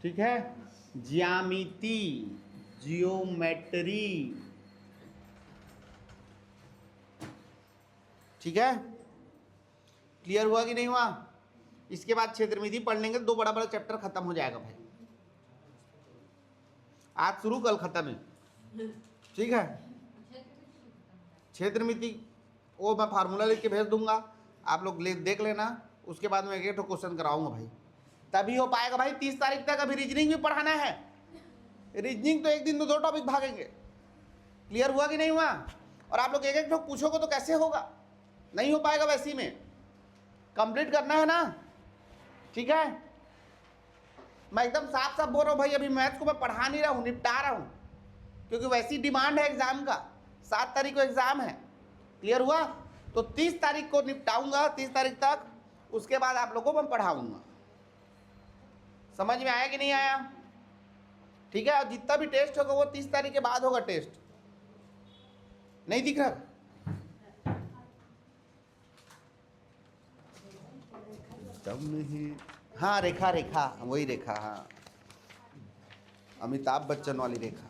ठीक है, ज्यामिति, जियोमेट्री, ठीक है, क्लियर हुआ कि नहीं हुआ? इसके बाद क्षेत्रमिति पढ़ लेंगे, 2 बड़ा बड़ा चैप्टर खत्म हो जाएगा भाई। आज शुरू कल खत्म है, ठीक है। क्षेत्रमिति वो मैं फार्मूला लिख के भेज दूंगा, आप लोग देख लेना। उसके बाद मैं एक क्वेश्चन कराऊंगा भाई, तभी हो पाएगा भाई। 30 तारीख तक अभी रीजनिंग भी पढ़ाना है। रीजनिंग तो एक दिन तो 2 टॉपिक भागेंगे। क्लियर हुआ कि नहीं हुआ? और आप लोग एक एक ठोक पूछोगे तो कैसे होगा? नहीं हो पाएगा वैसी में, कंप्लीट करना है ना, ठीक है। मैं एकदम साफ साफ बोल रहा हूँ भाई, अभी मैथ्स को मैं पढ़ा नहीं रहा हूँ, निपटा रहा हूँ, क्योंकि वैसी डिमांड है एग्जाम का। 7 तारीख को एग्जाम है। क्लियर हुआ? तो 30 तारीख को निपटाऊंगा, 30 तारीख तक। उसके बाद आप लोगों को मैं पढ़ाऊंगा। समझ में आया कि नहीं आया? ठीक है। और जितना भी टेस्ट होगा वो 30 तारीख के बाद होगा टेस्ट। नहीं दिख रहा? हाँ, रेखा, रेखा, वही रेखा, हाँ, अमिताभ बच्चन वाली रेखा।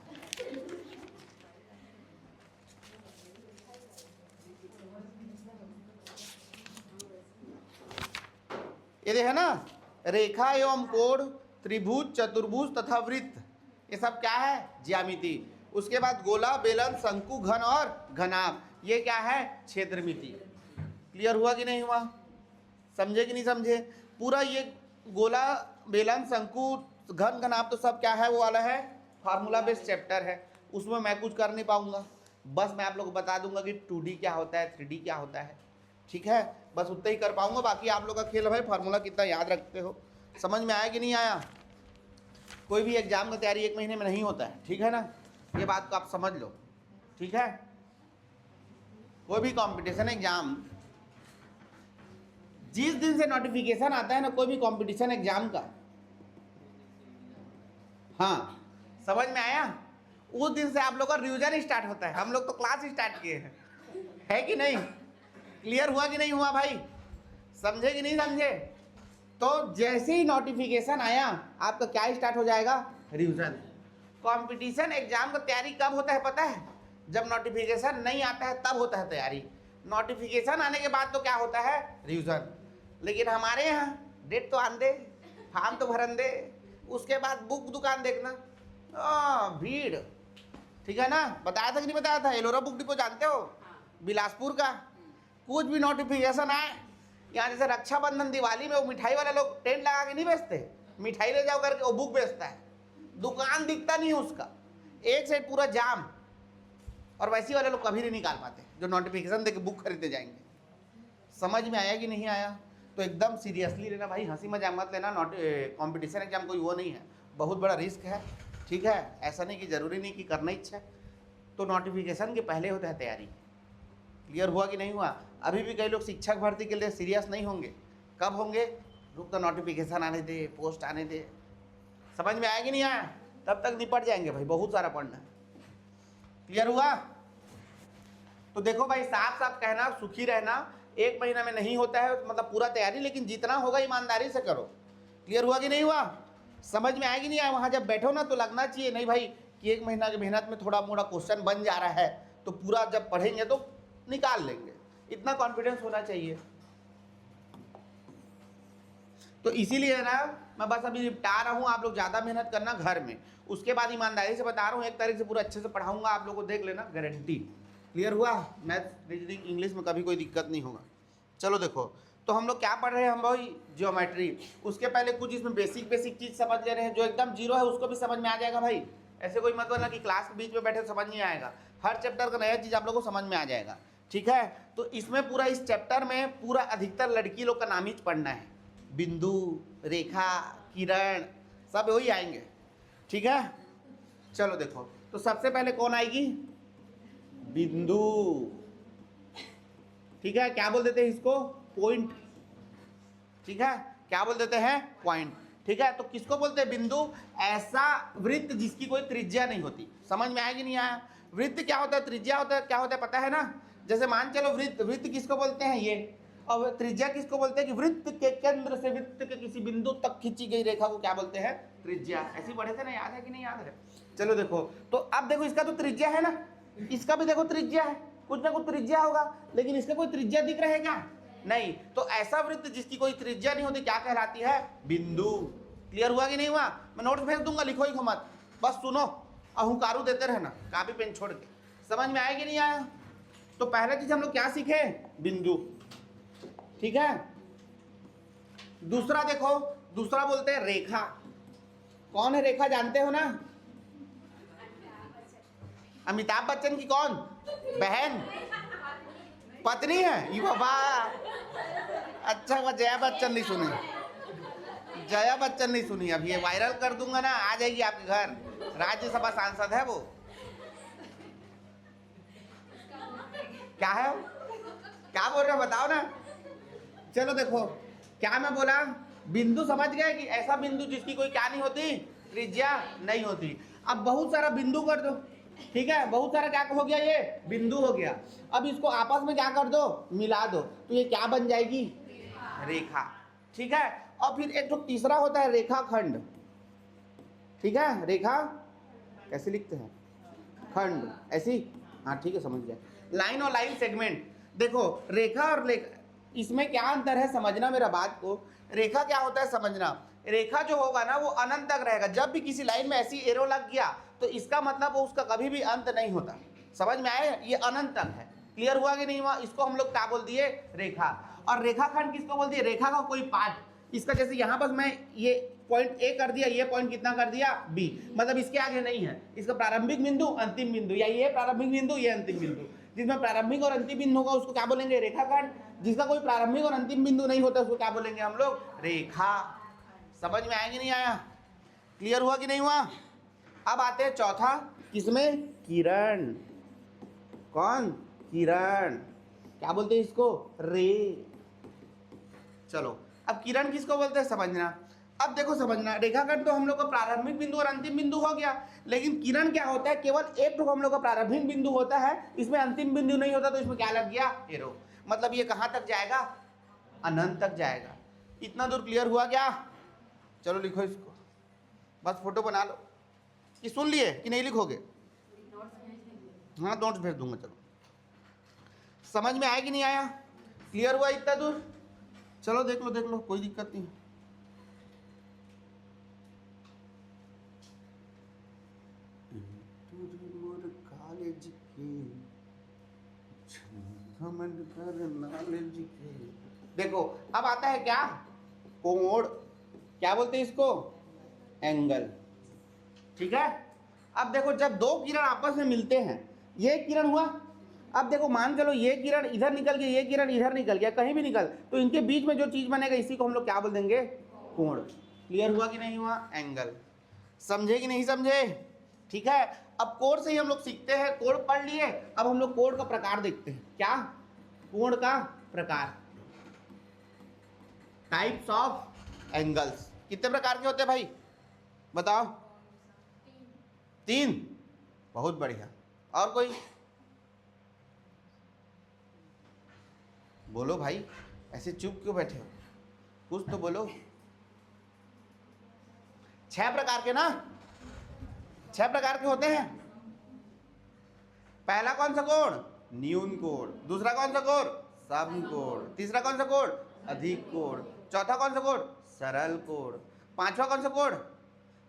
ये देखा ना, रेखा एवं कोण, त्रिभुज, चतुर्भुज तथा वृत्त, ये सब क्या है? ज्यामिति। उसके बाद गोला, बेलन, शंकु, घन और घनाभ, ये क्या है? क्षेत्रमिति। क्लियर हुआ कि नहीं हुआ? समझे कि नहीं समझे? पूरा ये गोला, बेलन, शंकु, घन, घनाभ तो सब क्या है? वो वाला है फार्मूला बेस्ड चैप्टर है। उसमें मैं कुछ कर नहीं पाऊंगा, बस मैं आप लोग को बता दूंगा कि 2D क्या होता है, 3D क्या होता है, ठीक है। बस उतना ही कर पाऊंगा, बाकी आप लोग का खेल है भाई, फार्मूला कितना याद रखते हो। समझ में आया कि नहीं आया? कोई भी एग्जाम की तैयारी 1 महीने में नहीं होता है, ठीक है ना, ये बात को आप समझ लो, ठीक है। कोई भी कंपटीशन एग्जाम, जिस दिन से नोटिफिकेशन आता है ना कोई भी कंपटीशन एग्जाम का, हाँ, समझ में आया, उस दिन से आप लोग का रिवीजन स्टार्ट होता है। हम लोग तो क्लास स्टार्ट किए हैं, है कि नहीं? क्लियर हुआ कि नहीं हुआ भाई? समझे कि नहीं समझे? तो जैसे ही नोटिफिकेशन आया आपका क्या स्टार्ट हो जाएगा? रिवीजन। कंपटीशन एग्जाम का तैयारी कब होता है पता है? जब नोटिफिकेशन नहीं आता है तब होता है तैयारी। नोटिफिकेशन आने के बाद तो क्या होता है? रिवीजन। लेकिन हमारे यहाँ डेट तो आन दे, फॉर्म तो भरन दे, उसके बाद बुक दुकान देखना, भीड़, ठीक है ना। बताया था कि नहीं बताया था? एलोरा बुक डिपो जानते हो, बिलासपुर का। कुछ भी नोटिफिकेशन आए, यहाँ जैसे रक्षाबंधन, दिवाली में वो मिठाई वाले लोग टेंट लगा के नहीं बेचते, मिठाई ले जाओ करके, वो बुक बेचता है, दुकान दिखता नहीं है उसका, एक साइड पूरा जाम। और वैसी वाले लोग कभी नहीं निकाल पाते जो नोटिफिकेशन देके बुक खरीदते जाएंगे। समझ में आया कि नहीं आया? तो एकदम सीरियसली लेना भाई, हंसी मजाक मत लेना। कॉम्पिटिशन एग्जाम कोई वो नहीं है, बहुत बड़ा रिस्क है, ठीक है। ऐसा नहीं कि ज़रूरी नहीं कि करना इच्छा है, तो नोटिफिकेशन के पहले होता है तैयारी। क्लियर हुआ कि नहीं हुआ? अभी भी कई लोग शिक्षक भर्ती के लिए सीरियस नहीं होंगे। कब होंगे? रुक तो नोटिफिकेशन आने दे, पोस्ट आने दे। समझ में आया कि नहीं आया? तब तक निपट जाएंगे भाई, बहुत सारा पढ़ना है। क्लियर हुआ? तो देखो भाई, साफ साफ कहना, सुखी रहना। 1 महीना में नहीं होता है मतलब पूरा तैयारी, लेकिन जितना होगा ईमानदारी से करो। क्लियर हुआ कि नहीं हुआ? समझ में आया कि नहीं आया? वहाँ जब बैठो ना तो लगना चाहिए नहीं भाई कि 1 महीना की मेहनत में थोड़ा मोड़ा क्वेश्चन बन जा रहा है, तो पूरा जब पढ़ेंगे तो निकाल लेंगे, इतना कॉन्फिडेंस होना चाहिए। तो इसीलिए ना मैं बस अभी निपटा रहा हूँ, आप लोग ज़्यादा मेहनत करना घर में। उसके बाद ईमानदारी से बता रहा हूँ, 1 तारीख से पूरा अच्छे से पढ़ाऊंगा, आप लोग को देख लेना, गारंटी। क्लियर हुआ? मैथ, रीजनिंग, इंग्लिश में कभी कोई दिक्कत नहीं होगा। चलो देखो, तो हम लोग क्या पढ़ रहे हैं हम भाई? ज्योमेट्री। उसके पहले कुछ इसमें बेसिक चीज़ समझ ले रहे हैं, जो एकदम जीरो है उसको भी समझ में आ जाएगा भाई। ऐसे कोई मतलब ना कि क्लास के बीच में बैठे समझ नहीं आएगा, हर चैप्टर का नया चीज़ आप लोग को समझ में आ जाएगा, ठीक है। तो इसमें पूरा, इस चैप्टर में पूरा अधिकतर लड़की लोग का नाम ही पढ़ना है। बिंदु, रेखा, किरण, सब वही आएंगे, ठीक है। चलो देखो, तो सबसे पहले कौन आएगी? बिंदु, ठीक है। क्या बोल देते हैं इसको? पॉइंट, ठीक है। क्या बोल देते हैं? पॉइंट, ठीक है। तो किसको बोलते हैं? बिंदु। ऐसा वृत्त जिसकी कोई त्रिज्या नहीं होती। समझ में आया कि नहीं आया? वृत्त क्या होता है, त्रिज्या होता है, क्या होता है पता है ना? जैसे मान चलो वृत्त, वृत्त किसको बोलते हैं? ये और त्रिज्या किसको बोलते हैं कि वृत्त के केंद्र से वृत्त के किसी बिंदु तक खींची गई रेखा को क्या बोलते हैं? त्रिज्या। ऐसे पढ़े थे ना, याद है कि नहीं याद है? चलो देखो, तो अब देखो इसका तो त्रिज्या है ना, इसका भी देखो त्रिज्या है, कुछ ना कुछ त्रिज्या होगा, लेकिन इसका कोई त्रिज्या दिख रहा है क्या? नहीं। तो ऐसा वृत्त जिसकी कोई त्रिज्या नहीं होती क्या कहलाती है? बिंदु। क्लियर हुआ कि नहीं हुआ? मैं नोट्स भेज दूंगा, लिखो ही मत, बस सुनो और हुंकारू देते रहना कापी पेन छोड़ के। समझ में आया कि नहीं आया? तो पहले चीज हम लोग क्या सीखे? बिंदु। ठीक है। दूसरा देखो, दूसरा बोलते हैं रेखा। कौन है रेखा, जानते हो ना? अमिताभ बच्चन की कौन बहन, पत्नी है? ये बाबा, अच्छा वो जया बच्चन नहीं सुनी, जया बच्चन नहीं सुनी। अब ये वायरल कर दूंगा ना, आ जाएगी आपके घर, राज्यसभा सांसद है वो। क्या है, क्या बोल रहे हो बताओ ना। चलो देखो, क्या मैं बोला? बिंदु समझ गए कि ऐसा बिंदु जिसकी कोई क्या नहीं होती? त्रिज्या नहीं होती। अब बहुत सारा बिंदु कर दो, ठीक है, बहुत सारा क्या हो गया? ये बिंदु हो गया। अब इसको आपस में क्या कर दो? मिला दो, तो ये क्या बन जाएगी? रेखा। ठीक है। और फिर एक तो तीसरा होता है रेखाखंड। ठीक है, रेखा कैसे लिखते हैं? खंड, ऐसी। हाँ ठीक है, समझ गया। लाइन और लाइन सेगमेंट। देखो रेखा और रेखा, इसमें क्या अंतर है समझना मेरा बात को। रेखा क्या होता है समझना, रेखा जो होगा ना वो अनंत तक रहेगा। जब भी किसी लाइन में ऐसी एरो लग गया तो इसका मतलब वो उसका कभी भी अंत नहीं होता। समझ में आए? ये अनंत तक है। क्लियर हुआ कि नहीं हुआ? इसको हम लोग क्या बोल दिए? रेखा। और रेखाखंड किसको बोल दिए? रेखा का कोई पार्ट। इसका जैसे यहाँ पर मैं ये पॉइंट ए कर दिया, ये पॉइंट कितना कर दिया? बी, मतलब इसके आगे नहीं है। इसका प्रारंभिक बिंदु, अंतिम बिंदु, या ये प्रारंभिक बिंदु, ये अंतिम बिंदु। जिसमें प्रारंभिक और अंतिम बिंदु होगा उसको क्या बोलेंगे? रेखाखंड। जिसका कोई प्रारंभिक और अंतिम बिंदु नहीं होता उसको क्या बोलेंगे हम लोग? रेखा। समझ में आया कि नहीं आया? क्लियर हुआ कि नहीं हुआ? अब आते हैं चौथा, किसमें? किरण। कौन? किरण। क्या बोलते हैं इसको? रे। चलो अब किरण किसको बोलते हैं समझना। अब देखो समझना, रेखाखंड तो हम लोग का प्रारंभिक बिंदु और अंतिम बिंदु हो गया, लेकिन किरण क्या होता है? केवल एक तो हम लोग का प्रारंभिक बिंदु होता है, इसमें अंतिम बिंदु नहीं होता, तो इसमें क्या लग गया? एरो। मतलब ये कहां तक जाएगा? अनंत तक जाएगा। इतना दूर क्लियर हुआ क्या? चलो लिखो इसको, बस फोटो बना लो। ये सुन लिए कि नहीं लिखोगे? हाँ नोट्स भेज दूंगा। चलो समझ में आया कि नहीं आया? क्लियर हुआ इतना दूर? चलो देख लो, कोई दिक्कत नहीं। देखो अब आता है क्या? कोण। क्या बोलते हैं इसको? एंगल। ठीक है। अब देखो जब दो किरण आपस में मिलते हैं, ये किरण हुआ, अब देखो मान चलो ये किरण इधर निकल गया, ये किरण इधर निकल गया, कहीं भी निकल, तो इनके बीच में जो चीज बनेगा इसी को हम लोग क्या बोल देंगे? कोण। क्लियर हुआ कि नहीं हुआ? एंगल। समझे कि नहीं समझे? ठीक है। अब कोण से ही हम लोग सीखते हैं, कोण पढ़ लिए, अब हम लोग कोण का प्रकार देखते हैं। क्या? कोण का प्रकार, टाइप्स ऑफ एंगल्स। कितने प्रकार के होते हैं भाई बताओ? 3। बहुत बढ़िया। और कोई? बोलो भाई, ऐसे चुप क्यों बैठे हो? कुछ तो बोलो। 6 प्रकार के ना? 6 प्रकार के होते हैं। पहला कौन सा कोण? न्यून कोण। दूसरा कौन सा कोण? समकोण। तीसरा कौन सा कोण? अधिक कोण। चौथा कौन सा कोण? सरल कोण। पांचवा कौन सा कोण?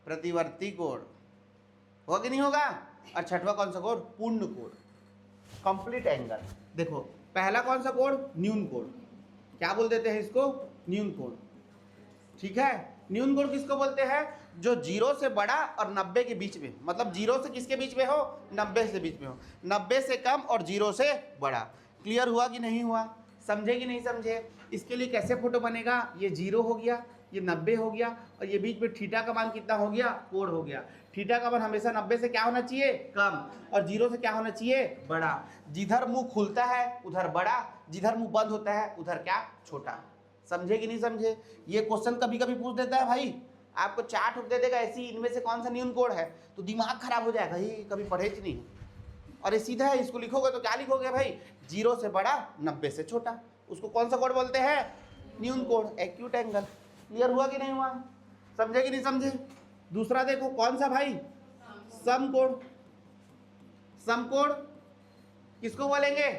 प्रतिवर्ती कोण। होगा कि नहीं होगा? और छठवा कौन सा कोण? पूर्ण कोण। Complete angle. देखो पहला कौन सा कोण? न्यून कोण। क्या बोल देते हैं इसको? न्यून कोण। ठीक है। न्यून कोण किसको बोलते हैं? जो 0 से बड़ा और 90 के बीच में, मतलब 0 से किसके बीच में हो? 90 से बीच में हो। 90 से कम और 0 से बड़ा। क्लियर हुआ कि नहीं हुआ? समझे कि नहीं समझे? इसके लिए कैसे फोटो बनेगा? ये 0 हो गया, ये 90 हो गया, और ये बीच में थीटा का मान कितना हो गया? कोण हो गया। थीटा का मान हमेशा 90 से क्या होना चाहिए? कम, और 0 से क्या होना चाहिए? बड़ा। जिधर मुंह खुलता है उधर बड़ा, जिधर मुंह बंद होता है उधर क्या? छोटा। समझे कि नहीं समझे? ये क्वेश्चन कभी कभी पूछ देता है भाई, आपको 4 ठोक दे देगा ऐसी, इनमें से कौन सा न्यून कोण है, तो दिमाग खराब हो जाएगा, ये कभी पढ़े नहीं है। और ये सीधा है, इसको लिखोगे तो क्या लिखोगे भाई? 0 से बड़ा, 90 से छोटा। उसको कौन सा कोण बोलते हैं? न्यून कोण, एक्यूट एंगल। क्लियर हुआ कि नहीं हुआ? समझे कि नहीं समझे? दूसरा देखो कौन सा भाई? समकोण। समकोण किसको बोलेंगे?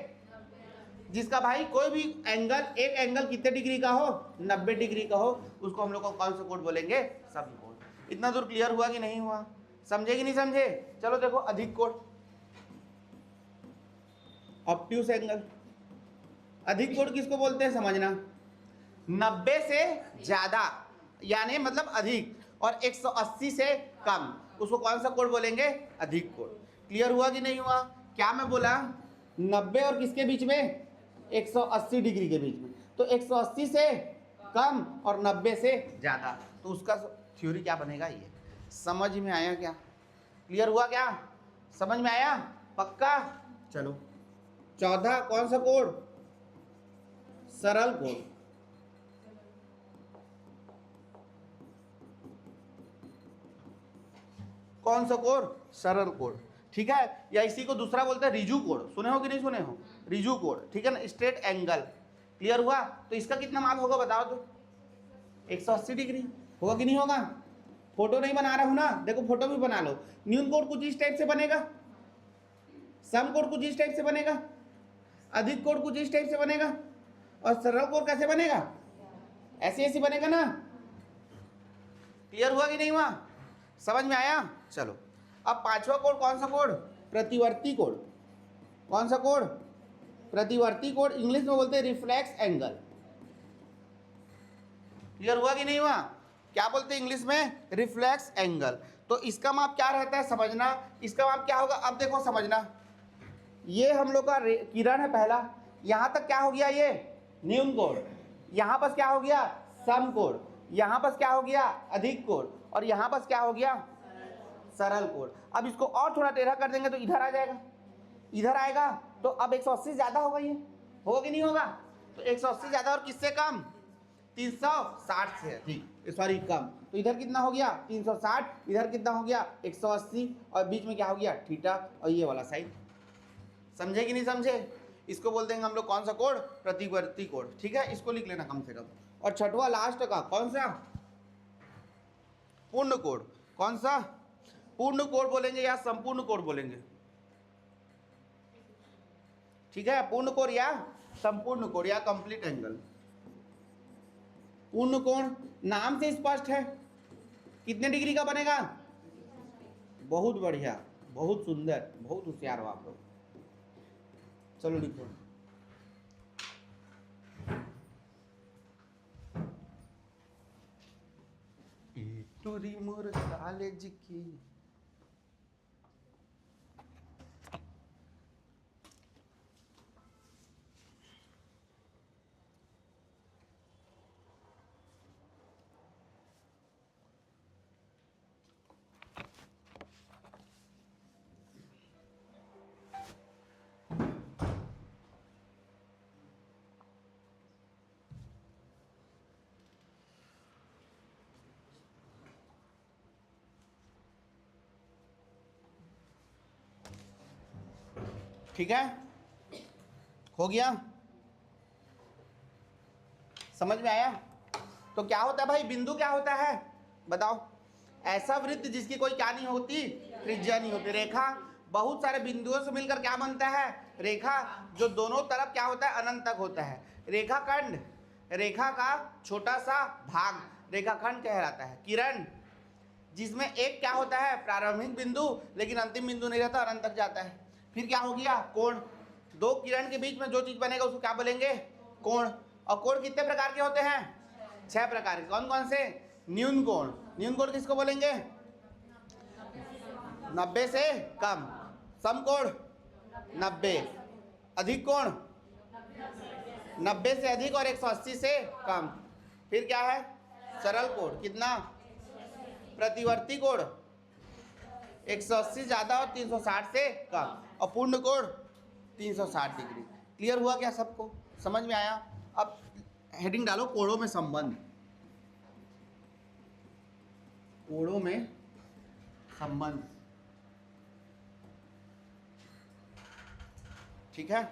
जिसका भाई कोई भी एंगल, एक एंगल कितने डिग्री का हो? 90 डिग्री का हो, उसको हम लोग को कौन सा कोण बोलेंगे? समकोण। इतना दूर क्लियर हुआ कि नहीं हुआ? समझे कि नहीं समझे? चलो देखो अधिक कोण, ऑब्ट्यूस एंगल। अधिक कोण किसको बोलते हैं समझना? 90 से ज्यादा यानी मतलब अधिक, और 180 से कम, उसको कौन सा कोण बोलेंगे? अधिक कोण। क्लियर हुआ कि नहीं हुआ? क्या मैं बोला? 90 और किसके बीच में? 180 डिग्री के बीच में। तो 180 से कम और 90 से ज्यादा, तो उसका थ्योरी क्या बनेगा? ये समझ में आया क्या? क्लियर हुआ क्या? समझ में आया? पक्का? चलो 14 कौन सा कोण? सरल कोण। कौन सा कोण? सरल कोण। ठीक है, या इसी को दूसरा बोलते हैं रिजु कोण। सुने हो कि नहीं सुने हो? रिजु कोण, ठीक है ना, स्ट्रेट एंगल। क्लियर हुआ? तो इसका कितना मान होगा बताओ तो? 180 डिग्री होगा कि नहीं होगा? फोटो नहीं बना रहा हूं ना, देखो फोटो भी बना लो। न्यून कोण कुछ इस टाइप से बनेगा, सम कोण कुछ इस टाइप से बनेगा, अधिक कोण कुछ इस टाइप से बनेगा, और सरल कोण कैसे बनेगा? ऐसे ऐसे बनेगा ना। क्लियर हुआ कि नहीं हुआ? समझ में आया? चलो अब पांचवा कोण कौन सा कोण? प्रतिवर्ती कोण। कौन सा कोण? प्रतिवर्ती कोण। इंग्लिश में बोलते हैं रिफ्लेक्स एंगल। क्लियर हुआ कि नहीं हुआ? क्या बोलते हैं इंग्लिश में? Reflex angle. तो इसका माप क्या रहता है समझना। इसका माप क्या होगा? अब देखो समझना, ये हम लोग का किरण है पहला, यहां तक क्या हो गया? ये न्यून कोण। यहां पर क्या हो गया? सम कोण। यहां पर क्या हो गया? अधिक कोण। और यहां पर क्या हो गया? सरल कोण। अब इसको और थोड़ा टेढ़ा कर देंगे तो इधर आ जाएगा, इधर आएगा, तो अब 180 ज्यादा होगा। ये होगा कि नहीं होगा? तो 180 ज्यादा और किससे कम? 360 से अधिक, सॉरी कम। तो इधर कितना हो गया? 360। इधर कितना हो गया? 180। और बीच में क्या हो गया? थीटा। और ये वाला साइड। समझे कि नहीं समझे? इसको बोल देंगे हम लोग कौन सा कोण? प्रतिवर्ती कोण। ठीक है, इसको लिख लेना कम से कम। और छठवां लास्ट का कौन सा? पूर्ण कोण। कौन सा? पूर्ण कोण बोलेंगे या संपूर्ण कोण बोलेंगे? ठीक है, पूर्ण कोण या संपूर्ण कोण या कंप्लीट एंगल। पूर्ण कोण नाम से स्पष्ट है, कितने डिग्री का बनेगा? बहुत बढ़िया, बहुत सुंदर, बहुत होशियार हो आप लोग। चलो लिखो। टूरी मोर कॉलेज की। ठीक है, हो गया? समझ में आया? तो क्या होता है भाई? बिंदु क्या होता है बताओ? ऐसा वृत्त जिसकी कोई क्या नहीं होती? त्रिज्या नहीं होती। रेखा बहुत सारे बिंदुओं से मिलकर क्या बनता है? रेखा, जो दोनों तरफ क्या होता है? अनंत तक होता है। रेखाखंड, रेखा का छोटा सा भाग रेखाखंड कहलाता है। किरण, जिसमें एक क्या होता है? प्रारंभिक बिंदु, लेकिन अंतिम बिंदु नहीं रहता, अनंत तक जाता है। फिर क्या हो गया? कोण। दो किरण के बीच में जो चीज बनेगा उसको क्या बोलेंगे? कोण। और कोण कितने प्रकार के होते हैं? 6 प्रकार के। कौन कौन से? न्यून कोण। न्यून कोण किसको बोलेंगे? 90 से कम। समकोण 90। अधिक कोण 90 से अधिक और 180 से कम। फिर क्या है? सरल कोण कितना? प्रतिवर्ती कोण 180 ज्यादा और 360 से कम। और पूर्ण कोण 360 डिग्री। क्लियर हुआ क्या सबको? समझ में आया? अब हेडिंग डालो कोणों में संबंध। कोणों में संबंध। ठीक है,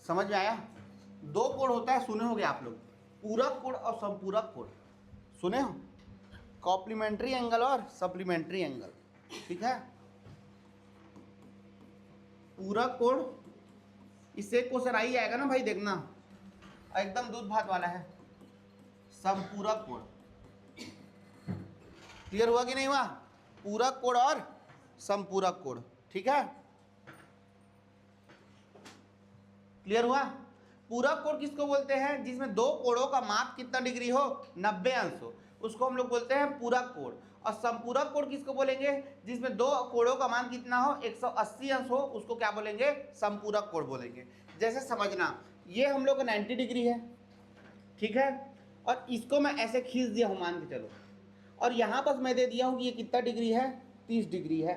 समझ में आया? दो कोण होता है, सुने होंगे आप लोग, पूरक कोण और संपूरक कोण, सुने हो? कॉम्प्लीमेंट्री एंगल और सप्लीमेंट्री एंगल, ठीक है। पूरक कोण, इससे क्वेश्चन आ ही जाएगा ना भाई, देखना एकदम दूध भात वाला है। संपूरक कोण, क्लियर हुआ कि नहीं हुआ? पूरक कोण और संपूरक कोण, ठीक है, क्लियर हुआ? पूरक कोण किसको बोलते हैं? जिसमें दो कोणों का माप कितना डिग्री हो? 90 अंश हो, उसको हम लोग बोलते हैं पूरक कोण। और संपूरक कोण किसको बोलेंगे? जिसमें दो कोणों का मान कितना हो? 180 अंश हो, उसको क्या बोलेंगे? संपूरक कोण बोलेंगे। जैसे समझना, ये हम लोग का 90 डिग्री है, ठीक है, और इसको मैं ऐसे खींच दिया हूं, मान के चलो, और यहां पर मैं दे दिया हूं कि ये कितना डिग्री है? 30 डिग्री है।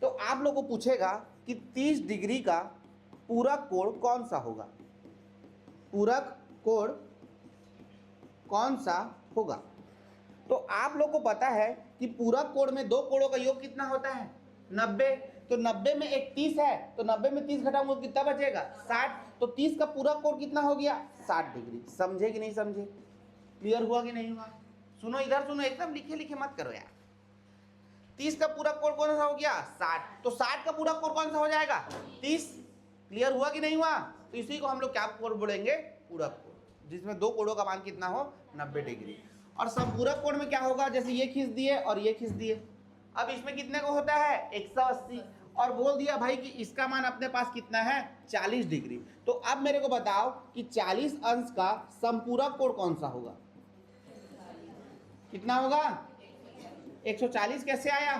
तो आप लोग को पूछेगा कि 30 डिग्री का पूरक कोण कौन सा होगा? पूरक कोण कौन सा होगा? तो आप लोग को पता है कि पूरक कोण में दो कोणों का योग कितना होता है? 90। तो 90 में एक 30 है, तो 90 में 30 घटाऊंगा कितना बचेगा? 60। तो 30 का पूरक कोण कितना हो गया? 60 डिग्री। समझे कि नहीं समझे? क्लियर हुआ कि नहीं हुआ? सुनो इधर सुनो, एकदम लिखे लिखे मत करो यार। 30 का पूरक कोण कौन सा हो गया? 60। तो 60 का पूरक कोण कौन सा हो जाएगा? 30। क्लियर हुआ कि नहीं हुआ? तो इसी को हम लोग क्या कोण बोलेंगे? पूरक कोण, जिसमें दो कोणों का मान कितना हो? 90 डिग्री। और संपूरक कोण में क्या होगा? जैसे ये खींच दिए और ये खींच दिए, अब इसमें कितने को होता है? 180। और बोल दिया भाई कि इसका मान अपने पास कितना है? 40 डिग्री। तो अब मेरे को बताओ कि 40 अंश का संपूरक कोण कौन सा होगा? कितना होगा? 140 कैसे आया?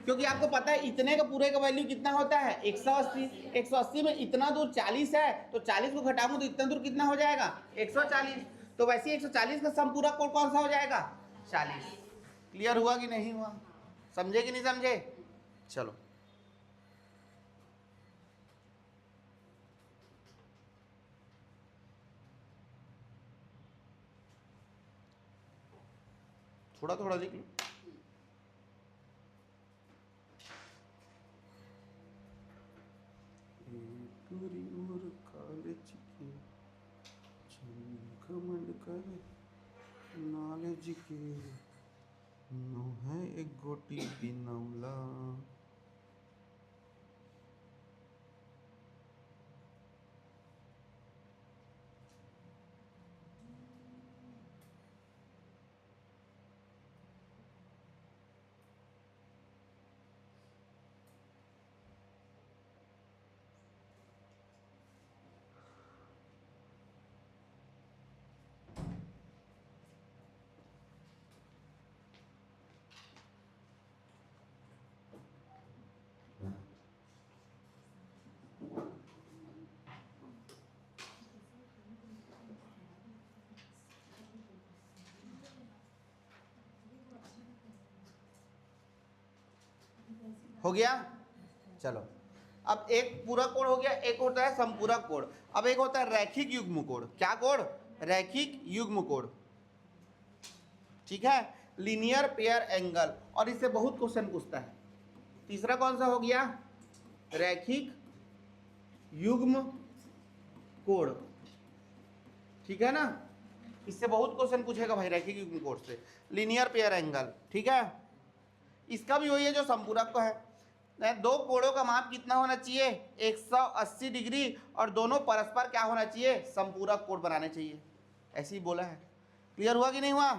क्योंकि आपको पता है इतने का पूरे का वैल्यू कितना होता है? 180। 180 में इतना दूर 40 है, तो 40 को घटाऊंगा तो इतना दूर कितना हो जाएगा? 140। तो वैसे 140 का संपूरक कोण कौन सा हो जाएगा? 40। क्लियर हुआ कि नहीं हुआ? समझे कि नहीं समझे? चलो, थोड़ा थोड़ा लिख लो। पूरी उम्र कॉलेज की घमंड करे नॉलेज के, नो है एक गोटी बिनौला। हो गया? चलो, अब एक पूरक कोण हो गया, एक होता है संपूरक कोण। अब एक होता है रैखिक युग्म कोण। क्या कोण? रैखिक युग्म कोण, ठीक है, लीनियर पेयर एंगल। और इससे बहुत क्वेश्चन पूछता है। तीसरा कौन सा हो गया? रैखिक युग्म कोण, ठीक है ना, इससे बहुत क्वेश्चन पूछेगा भाई रैखिक युग्म कोण से, लीनियर पेयर एंगल, ठीक है। इसका भी वही है जो संपूरक को है। दो कोणों का माप कितना होना चाहिए? 180 डिग्री, और दोनों परस्पर क्या होना चाहिए? संपूरक कोण बनाने चाहिए, ऐसे ही बोला है। क्लियर हुआ कि नहीं हुआ?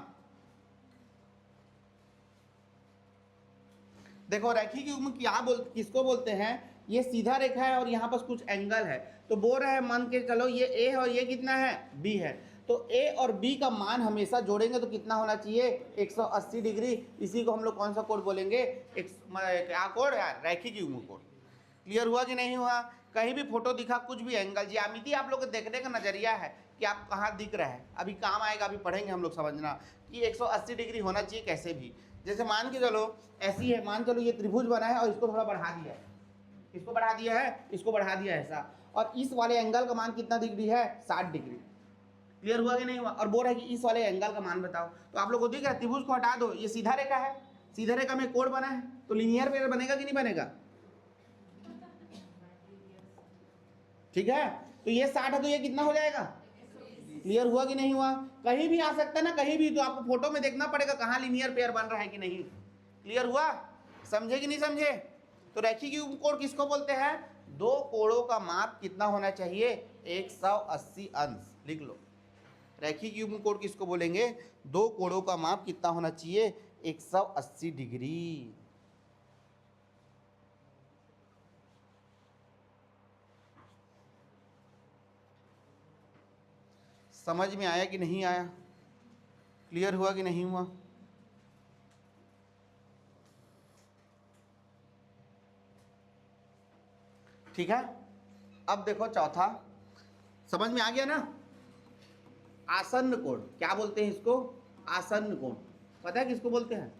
देखो रैखिक युग्म किसको बोलते हैं? ये सीधा रेखा है और यहाँ पर कुछ एंगल है, तो बोल रहे हैं मान के चलो ये ए है और ये कितना है? बी है। तो ए और बी का मान हमेशा जोड़ेंगे तो कितना होना चाहिए? 180 डिग्री। इसी को हम लोग कौन सा कोण बोलेंगे? क्या कोण यार? रैखिक युग्म कोण। क्लियर हुआ कि नहीं हुआ? कहीं भी फोटो दिखा, कुछ भी एंगल, ज्यामिति आप लोग को देखने का नजरिया है कि आप कहाँ दिख रहा है, अभी काम आएगा, अभी पढ़ेंगे हम लोग, समझना कि 180 डिग्री होना चाहिए कैसे भी। जैसे मान के चलो ऐसी है, मान चलो ये त्रिभुज बना है और इसको थोड़ा बढ़ा दिया है, इसको बढ़ा दिया है, इसको बढ़ा दिया है ऐसा, और इस वाले एंगल का मान कितना डिग्री है? 60 डिग्री। क्लियर हुआ कि नहीं हुआ? और बोल रहा है कि इस वाले एंगल का मान बताओ, तो आप लोग को दिख रहा है त्रिभुज को हटा दो, ये सीधा रेखा है, सीधा रेखा में कोण बना है, तो लीनियर पेयर बनेगा कि नहीं बनेगा? ठीक है, तो ये 60 है तो ये कितना हो जाएगा? क्लियर हुआ कि नहीं हुआ? कहीं भी आ सकता है ना, कहीं भी, तो आपको फोटो में देखना पड़ेगा कहाँ लीनियर पेयर बन रहा है कि नहीं। क्लियर हुआ? समझे कि नहीं समझे? तो रैखिक कोण किसको बोलते हैं? दो कोणों का माप कितना होना चाहिए? 180 अंश। लिख लो, रैखिक युग्म कोण किसको बोलेंगे? दो कोणों का माप कितना होना चाहिए? 180 डिग्री। समझ में आया कि नहीं आया? क्लियर हुआ कि नहीं हुआ? ठीक है, अब देखो चौथा, समझ में आ गया ना? आसन्न कोण, क्या बोलते हैं इसको? आसन्न कोण। पता है किसको बोलते हैं?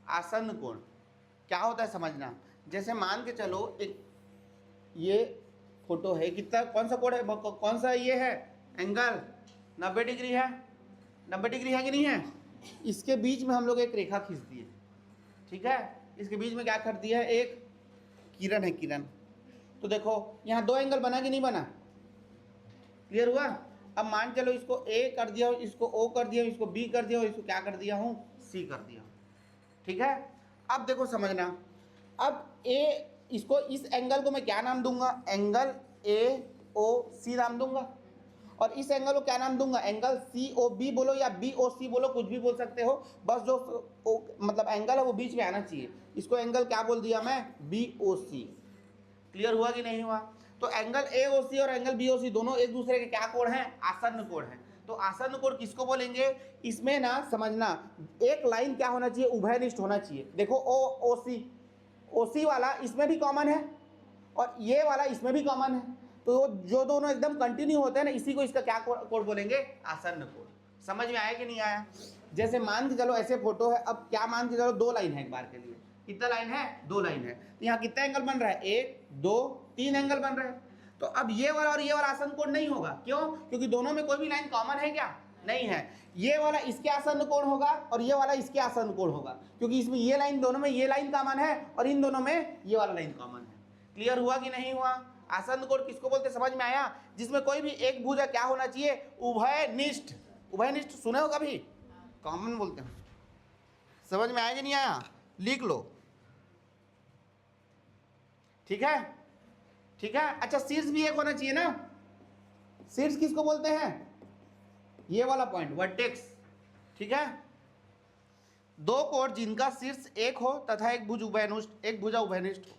आसन्न कोण क्या होता है समझना। जैसे मान के चलो एक ये फोटो है, कितना, कौन सा कोण है, कौन सा ये है एंगल? 90 डिग्री है। 90 डिग्री है कि नहीं है? इसके बीच में हम लोग एक रेखा खींच दिए, ठीक है, इसके बीच में क्या कर दिया है? एक किरण है, किरण। तो देखो यहाँ दो एंगल बना कि नहीं बना? क्लियर हुआ? अब मान चलो इसको ए कर दिया, इसको ओ कर दिया, इसको बी कर दिया, और इसको क्या कर दिया हूँ? सी कर दिया। ठीक है, अब देखो समझना, अब ए, इसको, इस एंगल को मैं क्या नाम दूंगा? एंगल ए ओ सी नाम दूंगा। और इस एंगल को क्या नाम दूंगा? एंगल सी ओ बी बोलो या बी ओ सी बोलो, कुछ भी बोल सकते हो, बस जो मतलब एंगल है वो बीच में आना चाहिए। इसको एंगल क्या बोल दिया मैं? बी ओ सी। क्लियर हुआ कि नहीं हुआ? तो एंगल ए ओ सी और एंगल बी ओ सी दोनों एक दूसरे के क्या कोण हैं? आसन्न कोण हैं। तो आसन्न कोण किसको बोलेंगे? इसमें ना समझना, एक लाइन क्या होना चाहिए? उभयनिष्ठ होना चाहिए। देखो ओ सी वाला इसमें भी कॉमन है और ये वाला इसमें भी कॉमन है, तो जो दोनों एकदम कंटिन्यू होते हैं ना, इसी को इसका क्या कोण बोलेंगे? आसन्न कोण। समझ में आया कि नहीं आया? जैसे मान के चलो ऐसे फोटो है, अब क्या मान के चलो दो लाइन है, एक बार के लिए कितना लाइन है? दो लाइन है। तो यहाँ कितना एंगल बन रहा है? 1 2 3 एंगल बन रहे हैं। तो अब ये वाला और ये वाला आसन्न कोण नहीं होगा, क्यों? क्योंकि दोनों में कोई भी लाइन कॉमन है क्या? नहीं है। ये वाला इसके आसन्न कोण होगा और ये वाला इसके आसन्न कोण होगा, क्योंकि इसमें ये लाइन, दोनों में ये लाइन कॉमन है और इन दोनों में ये वाला लाइन कॉमन है। क्लियर हुआ कि नहीं हुआ? आसन्न कोण किसको बोलते, समझ में आया? जिसमें कोई भी एक भुजा क्या होना चाहिए? उभयनिष्ठ। उभयनिष्ठ सुने हो कभी? कॉमन बोलते हैं। समझ में आया कि नहीं आया? लिख लो, ठीक है? ठीक है, अच्छा शीर्ष भी एक होना चाहिए ना? शीर्ष किसको बोलते हैं? ये वाला पॉइंट, वर्टेक्स। ठीक है, दो कोण जिनका शीर्ष एक हो तथा एक भुजा उभयनिष्ठ हो।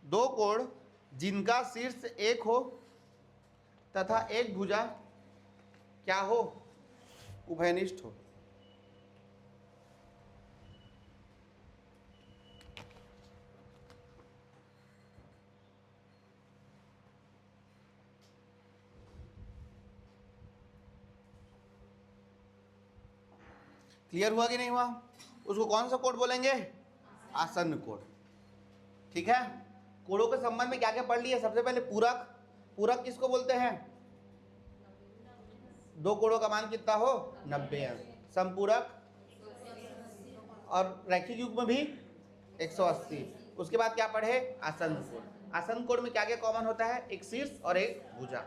दो कोण जिनका शीर्ष एक हो तथा एक भुजा क्या हो? उभयनिष्ठ हो। क्लियर हुआ कि नहीं हुआ? उसको कौन सा कोण बोलेंगे? आसन्न कोण। ठीक है, कोणों के संबंध में क्या क्या पढ़ लिए? सबसे पहले पूरक। पूरक किसको बोलते हैं? दो कोणों का मान कितना हो? 90 अंश। समपूरक और रैखिक युग्म भी 180। उसके बाद क्या पढ़े? आसन्न कोण। आसन्न कोण में क्या क्या कॉमन होता है? एक शीर्ष और एक भुजा।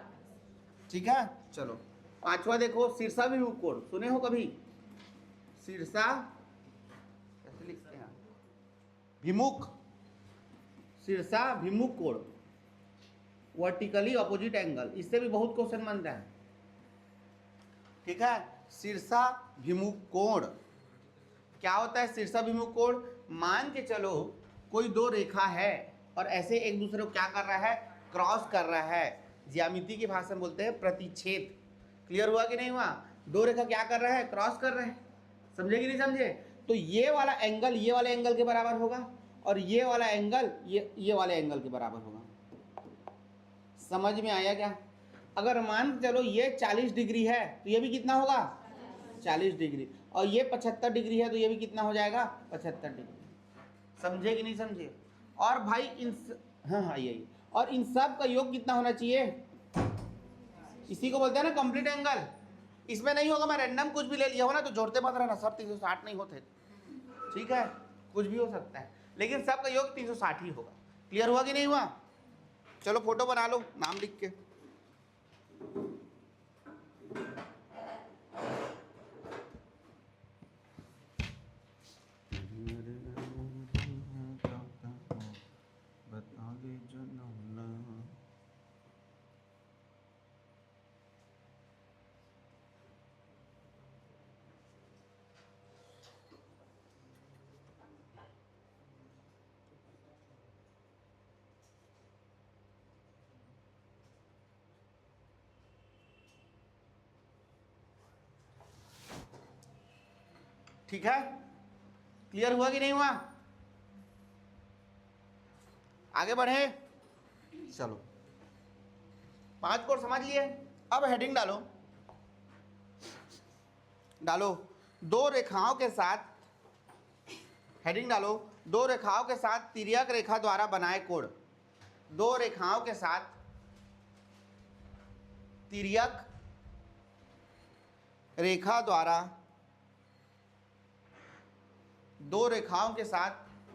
ठीक है, चलो पांचवा देखो, शीर्षाभिमुख कोण। सुने हो कभी? शीर्षा कैसे लिखते हैं? भिमुख। शीर्षाभिमुख कोण, वर्टिकली ऑपोजिट एंगल। इससे भी बहुत क्वेश्चन बनता है। ठीक है, शीर्षाभिमुख कोण क्या होता है? शीर्षाभिमुख कोण, मान के चलो कोई दो रेखा है और ऐसे एक दूसरे को क्या कर रहा है? क्रॉस कर रहा है। ज्यामिति की भाषा में बोलते हैं प्रतिच्छेद। क्लियर हुआ कि नहीं हुआ? दो रेखा क्या कर रहा है? क्रॉस कर रहे हैं। समझे कि नहीं समझे? तो ये वाला एंगल ये वाले एंगल के बराबर होगा और ये वाला एंगल ये वाले एंगल के बराबर होगा। समझ में आया क्या? अगर मान चलो ये 40 डिग्री है तो ये भी कितना होगा? 40 डिग्री। और ये 75 डिग्री है तो ये भी कितना हो जाएगा? 75 डिग्री। समझे कि नहीं समझे? और भाई हाँ यही, और इन सब का योग कितना होना चाहिए? इसी को बोलते हैं ना कंप्लीट एंगल। इसमें नहीं होगा, मैं रैंडम कुछ भी ले लिया हो ना तो जोड़ते मत रहना, सर 360 नहीं होते। ठीक है, कुछ भी हो सकता है, लेकिन सबका योग 360 ही होगा। क्लियर हुआ कि नहीं हुआ? चलो फोटो बना लो नाम लिख के। ठीक है, क्लियर हुआ कि नहीं हुआ? आगे बढ़े, चलो 5 कोड समझ लिए। अब हेडिंग डालो, दो रेखाओं के साथ, हेडिंग डालो, दो रेखाओं के साथ तिर्यक रेखा द्वारा बनाए कोण। दो रेखाओं के साथ तिर्यक रेखा द्वारा, दो रेखाओं के साथ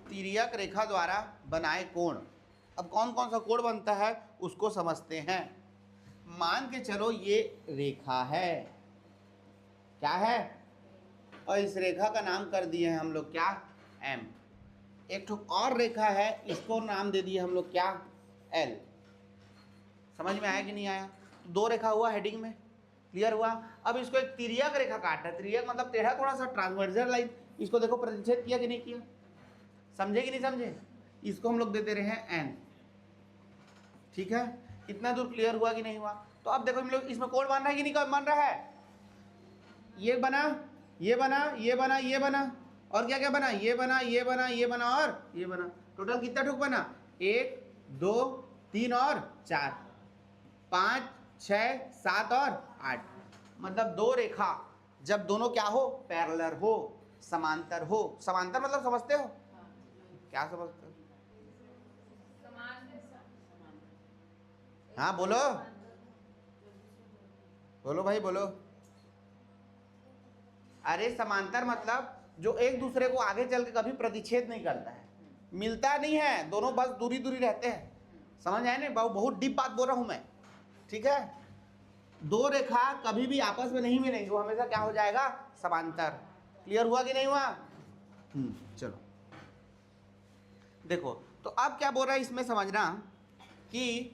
तिर्यक रेखा द्वारा बनाए कोण। अब कौन कौन सा कोण बनता है उसको समझते हैं। मान के चलो ये रेखा है, क्या है, और इस रेखा का नाम कर दिए हैं हम लोग क्या, M। एक ठो और रेखा है, इसको नाम दे दिए हम लोग क्या, L। समझ में आया कि नहीं आया? दो रेखा हुआ हेडिंग में, क्लियर हुआ। अब इसको एक तिर्यक रेखा काटना है, तिर्यक मतलब टेढ़ा थोड़ा सा, ट्रांसवर्जल लाइन। इसको देखो प्रतिच्छेद किया कि नहीं किया, समझे कि नहीं समझे? इसको हम लोग देते रहे हैं N। ठीक है, इतना दूर क्लियर हुआ कि नहीं हुआ? तो अब देखो हम लोग इसमें कोण बन रहा है कि नहीं बन रहा है? ये बना, ये बना, ये बना, ये बना, और क्या क्या बना, ये बना, ये बना, ये बना और ये बना। टोटल कितना ठुक बना, 1 2 3 और 4, 5 6 7 और 8। मतलब दो रेखा जब दोनों क्या हो, पैरेलल हो, समांतर हो। समांतर मतलब समझते हो, क्या समझते हो? हाँ बोलो, बोलो भाई बोलो। अरे समांतर मतलब जो एक दूसरे को आगे चल के कभी प्रतिच्छेद नहीं करता है, मिलता नहीं है, दोनों बस दूरी दूरी रहते हैं। समझ आए ना? बहुत डीप बात बोल रहा हूं मैं, ठीक है। दो रेखा कभी भी आपस में नहीं मिलेंगे, वो हमेशा क्या हो जाएगा, समांतर। क्लियर हुआ कि नहीं हुआ? चलो देखो, तो अब क्या बोल रहा है इसमें समझना कि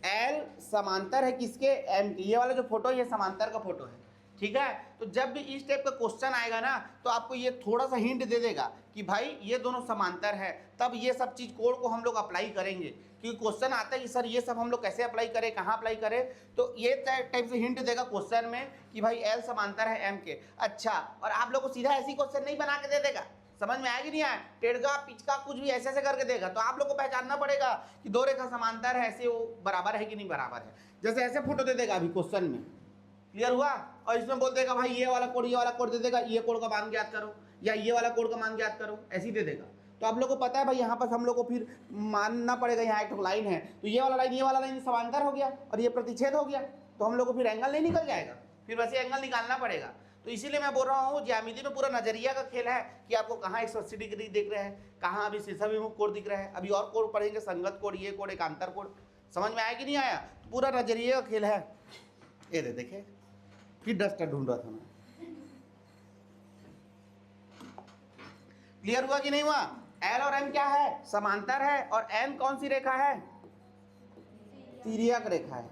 L समांतर है किसके, M के। ये वाला जो फोटो ये समांतर का फोटो है, ठीक है। तो जब भी इस टाइप का क्वेश्चन आएगा ना, तो आपको ये थोड़ा सा हिंट दे देगा कि भाई ये दोनों समांतर है, तब ये सब चीज कोड को हम लोग अप्लाई करेंगे। क्योंकि क्वेश्चन आता है कि सर ये सब हम लोग कैसे अप्लाई करें, कहाँ अप्लाई करें, तो ये टाइप से हिंट देगा क्वेश्चन में कि भाई L समांतर है M के। अच्छा, और आप लोग को सीधा ऐसी क्वेश्चन नहीं बना के दे देगा, समझ में आएगी नहीं आए, टेढ़गा पिचका कुछ भी ऐसे ऐसे करके देगा, तो आप लोग को पहचानना पड़ेगा कि दो रेखा समांतर है, ऐसे वो बराबर है कि नहीं बराबर है। जैसे ऐसे फोटो दे देगा अभी क्वेश्चन में, क्लियर हुआ, और इसमें बोल देगा भाई ये वाला कोड, ये वाला कोड दे देगा, ये कोड का मान ज्ञात करो, या ये वाला कोड का मान ज्ञात करो, ऐसे ही दे देगा। तो आप लोग को पता है भाई यहाँ पर हम लोग को फिर मानना पड़ेगा, यहाँ एक लाइन है, तो ये वाला लाइन समांतर हो गया और ये प्रतिच्छेद हो गया, तो हम लोग को फिर एंगल नहीं निकल जाएगा, फिर वैसे एंगल निकालना पड़ेगा। तो इसीलिए मैं बोल रहा हूँ ज्यामिति में पूरा नजरिया का खेल है कि आपको कहाँ 180 डिग्री दिख रहे हैं, कहाँ अभी शीर्षाभिमुख कोण दिख रहा है, अभी और कोण पढ़ेंगे, संगत कोण, ये कोण, एकांतर कोण। समझ में आया कि नहीं आया? तो पूरा नजरिया का खेल है। ये देखे, फिर डस्टर ढूंढ रहा था मैं। क्लियर हुआ कि नहीं हुआ? L और M क्या है, समांतर है, और M कौन सी रेखा है, तिर्यक रेखा है,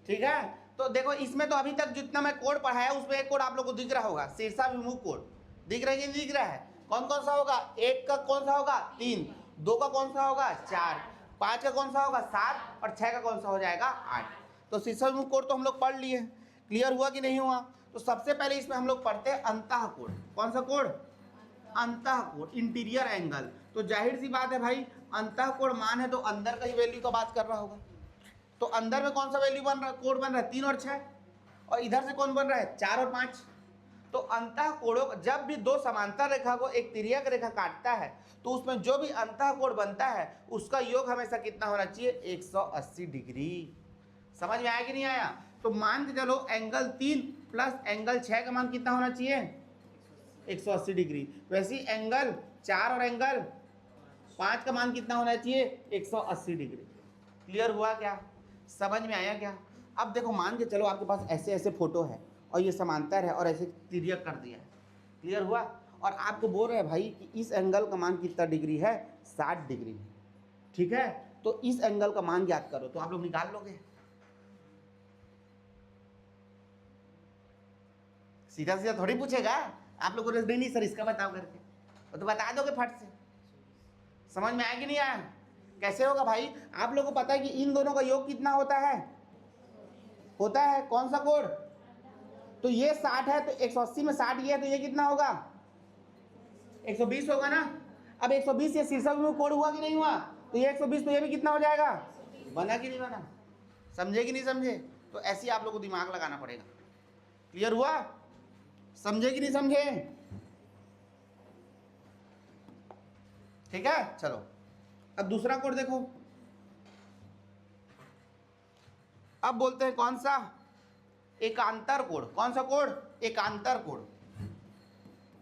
ठीक है। तो देखो इसमें तो अभी तक जितना मैं कोड पढ़ाया उसमें एक कोड आप लोग को दिख रहा होगा, शीर्षाभिमुख कोण दिख रहा है कि नहीं दिख रहा है? कौन कौन सा होगा, 1 का कौन सा होगा, 3, 2 का कौन सा होगा, 4, 5 का कौन सा होगा, 7, और 6 का कौन सा हो जाएगा, 8। तो शीर्षाभिमुख कोण तो हम लोग पढ़ लिए। क्लियर हुआ कि नहीं हुआ? तो सबसे पहले इसमें हम लोग पढ़ते हैं अंतः कोण। कौन सा कोण, अंतः कोण, इंटीरियर एंगल। तो जाहिर सी बात है भाई, अंतः कोण मान है तो अंदर का ही वैल्यू का बात कर रहा होगा। तो अंदर में कौन सा वैल्यू बन रहा है, कोण बन रहा है 3 और 6, और इधर से कौन बन रहा है 4 और 5। तो अंतः कोणों, जब भी दो समांतर रेखा को एक तिर्यक रेखा काटता है तो उसमें जो भी अंतः कोण बनता है उसका योग हमेशा कितना होना चाहिए, 180 डिग्री। समझ में आया कि नहीं आया? तो मान के चलो एंगल 3 प्लस एंगल 6 का मान कितना होना चाहिए, 180 डिग्री। वैसे एंगल 4 और एंगल 5 का मान कितना होना चाहिए? 180 डिग्री। क्लियर हुआ क्या? समझ में आया क्या? अब देखो मान के चलो आपके पास ऐसे ऐसे फोटो है और ये समांतर है और ऐसे तिर्यक कर दिया है। क्लियर हुआ? और आपको बोल रहे हैं भाई कि इस एंगल का मान कितना डिग्री है? 60 डिग्री है। ठीक है, तो इस एंगल का मान ज्ञात करो, तो आप लोग निकाल लोगे। सीधा सीधा थोड़ी पूछेगा आप लोगों ने, नहीं सर इसका बताओ करके, वो तो बता दोगे फट से। समझ में आया कि नहीं आया? कैसे होगा भाई? आप लोगों को पता है कि इन दोनों का योग कितना होता है? होता है कौन सा कोण? तो ये 60 है, तो 180 में 60 ये है, तो ये कितना होगा? 120 होगा ना। अब 120 ये शीर्षक में कोण हुआ कि नहीं हुआ? तो ये 120, तो ये भी कितना हो जाएगा? बना कि नहीं बना? समझे कि नहीं समझे? तो ऐसे ही आप लोग को दिमाग लगाना पड़ेगा। क्लियर हुआ? समझे कि नहीं समझे? ठीक है, चलो अब दूसरा कोण देखो। अब बोलते हैं कौन सा? एकांतर कोण। कौन सा कोण? एकांतर कोण,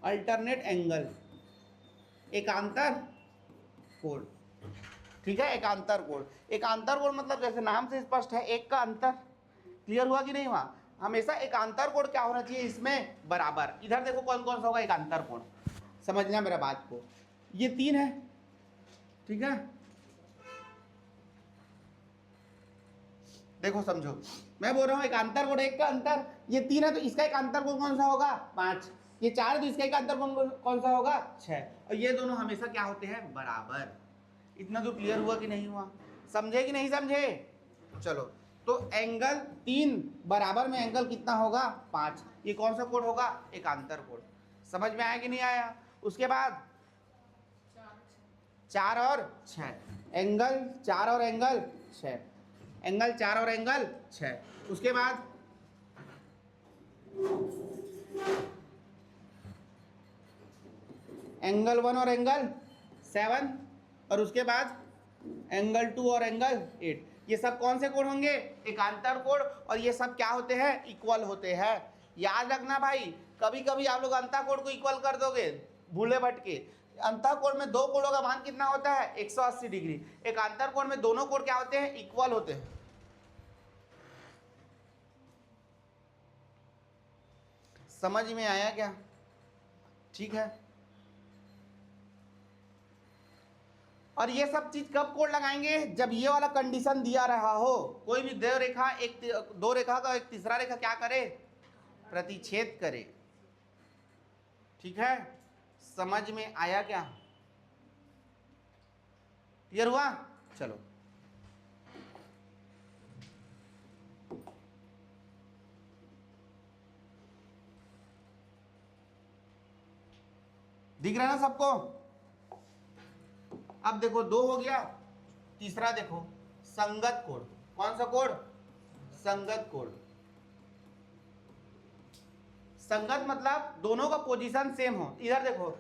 अल्टरनेट एंगल, एकांतर कोण। ठीक है, एकांतर कोण। एकांतर कोण मतलब जैसे नाम से स्पष्ट है, एक का अंतर। क्लियर हुआ कि नहीं हुआ? हमेशा एकांतर कोण क्या होना चाहिए इसमें? बराबर। इधर देखो कौन कौन सा होगा एकांतर कोण, समझना मेरा बात को। ये 3 है, ठीक है, देखो समझो, मैं बोल रहा हूं एकांतर कोण, एक का अंतर। ये 3 है, तो इसका एकांतर कोण कौन सा होगा? 5। ये 4 है, तो इसका एकांतर कोण कौन सा होगा? 6। और ये दोनों हमेशा क्या होते हैं? बराबर। इतना तो क्लियर हुआ कि नहीं हुआ? समझे कि नहीं समझे? चलो, तो एंगल 3 बराबर में एंगल कितना होगा? 5। ये कौन सा कोण होगा? एकांतर कोण। समझ में आया कि नहीं आया? उसके बाद 4 और 6, एंगल 4 और एंगल 6, एंगल 4 और एंगल 6। उसके बाद एंगल 1 और एंगल 7, और उसके बाद एंगल 2 और एंगल 8। ये सब कौन से कोण होंगे? एकांतर कोण। और ये सब क्या होते हैं? इक्वल होते हैं। याद रखना भाई, कभी कभी आप लोग अंतःकोण को इक्वल कर दोगे भूले भटके। अंतःकोण में दो कोणों का मान कितना होता है? 180 डिग्री। एकांतर कोण में दोनों कोण क्या होते हैं? इक्वल होते हैं। समझ में आया क्या? ठीक है, और ये सब चीज कब कोण लगाएंगे? जब ये वाला कंडीशन दिया रहा हो, कोई भी दो रेखा, एक दो रेखा का एक तीसरा रेखा क्या करे? प्रतिच्छेद करे। ठीक है, समझ में आया क्या? क्लियर हुआ? चलो, दिख रहा है ना सबको? अब देखो 2 हो गया, तीसरा देखो संगत कोण। कौन सा कोण? संगत कोण। संगत मतलब दोनों का पोजीशन सेम हो। इधर देखो,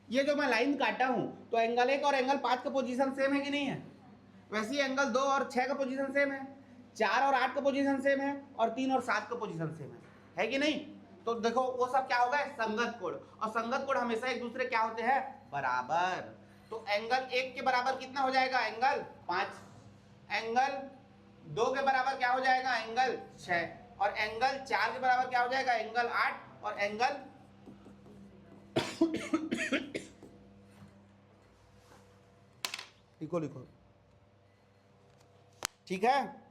ये जो मैं लाइन काटा हूं, तो एंगल 1 और एंगल 5 का पोजीशन सेम है कि नहीं है? वैसे ही एंगल 2 और 6 का पोजीशन सेम है, 4 और 8 का पोजीशन सेम है, और 3 और 7 का पोजीशन सेम है कि नहीं? तो देखो वो सब क्या होगा? संगत कोण। और संगत कोण हमेशा एक दूसरे क्या होते हैं? बराबर। तो एंगल 1 के बराबर कितना हो जाएगा? एंगल 5। एंगल 2 के बराबर क्या हो जाएगा? एंगल 6। और एंगल 4 के बराबर क्या हो जाएगा? एंगल 8। और एंगल लिखो लिखो, ठीक है।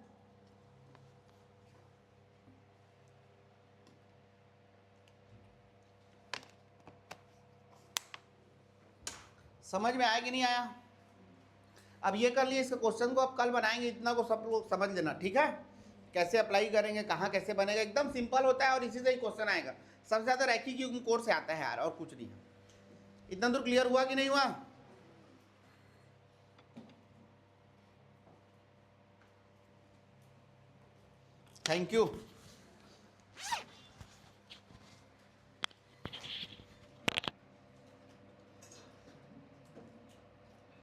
समझ में आया कि नहीं आया? अब ये कर लिए, इसके क्वेश्चन को अब कल बनाएंगे, इतना को सब लोग समझ लेना, ठीक है? कैसे अप्लाई करेंगे, कहाँ कैसे बनेगा, एकदम सिंपल होता है और इसी से ही क्वेश्चन आएगा। सबसे ज़्यादा रैखिक युग्म कोण से आता है यार, और कुछ नहीं है। इतना दूर क्लियर हुआ कि नहीं हुआ? Thank you.